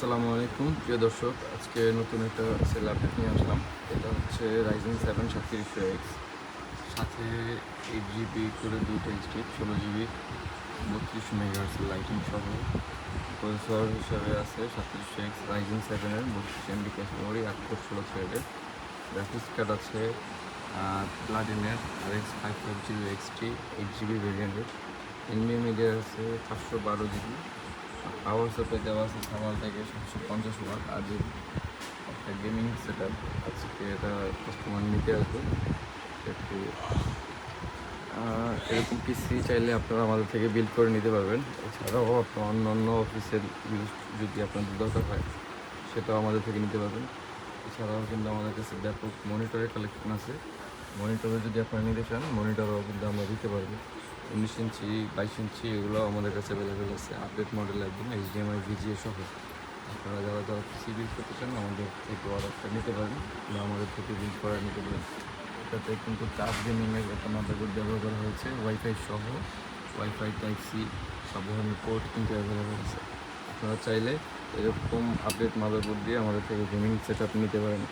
আসসালামু আলাইকুম প্রিয় দর্শক, আজকে নতুন একটা সেল আপডেট নিয়ে আসলাম। এটা হচ্ছে রাইজেন 7 3700X, সাথে 8 জিবি করে দুইটা স্টিক, 16 জিবি 32 মেগাহার্টজ লাইটিং সহ। প্রসেসর হিসাবে আছে 3700X রাইজেন 7-এর 32 MB ক্যাশ মেমোরি, 8 কোর 16 থ্রেডের। গ্রাফিক্স কার্ড আছে প্লাটিনের RX 55GB XT 8 জিবি ভেরিয়েন্টের। NVMe আছে 512 জিবি। পাওয়ার সাপ্লাই দেওয়া আছে সামাল থেকে 750 ওয়াট। আর যে একটা গেমিং সেট আপ আজকে এটা কাস্টমার নিতে আসবে একটু। এরকম পিসি চাইলে আপনারা আমাদের থেকে বিল্ড করে নিতে পারবেন। এছাড়াও আপনার অন্য অন্য অফিসের ইউজ যদি আপনাদের দরকার হয় সেটাও আমাদের থেকে নিতে পারবেন। এছাড়াও কিন্তু আমাদের কাছে ব্যাপক মনিটরের কালেকশন আছে। মনিটরে যদি আপনারা নিতে চান, মনিটরও কিন্তু আমরা দিতে পারবো। 19 ইঞ্চি 22 ইঞ্চি এগুলো আমাদের কাছে অ্যাভেলেবেল আছে। আপডেট মডেল একদম HDMI VGA সহ। আপনারা যারা যারা পিসি বিল্ড করতে চান আমাদের থেকে অর্ডারটা নিতে পারেন বা আমাদের থেকে বিল্ড করে নিতে পারেন। এটাতে কিন্তু টাচ গেমিংয়ের একটা মাদারবোর্ড ব্যবহার করা হয়েছে, ওয়াইফাই সহ। ওয়াইফাই টাইপ সি সব ধরনের পোর্ট কিন্তু অ্যাভেলেবেল আছে। আপনারা চাইলে এরকম আপডেট মাদারবোর্ড দিয়ে আমাদের থেকে গেমিং সেট আপ নিতে পারেন।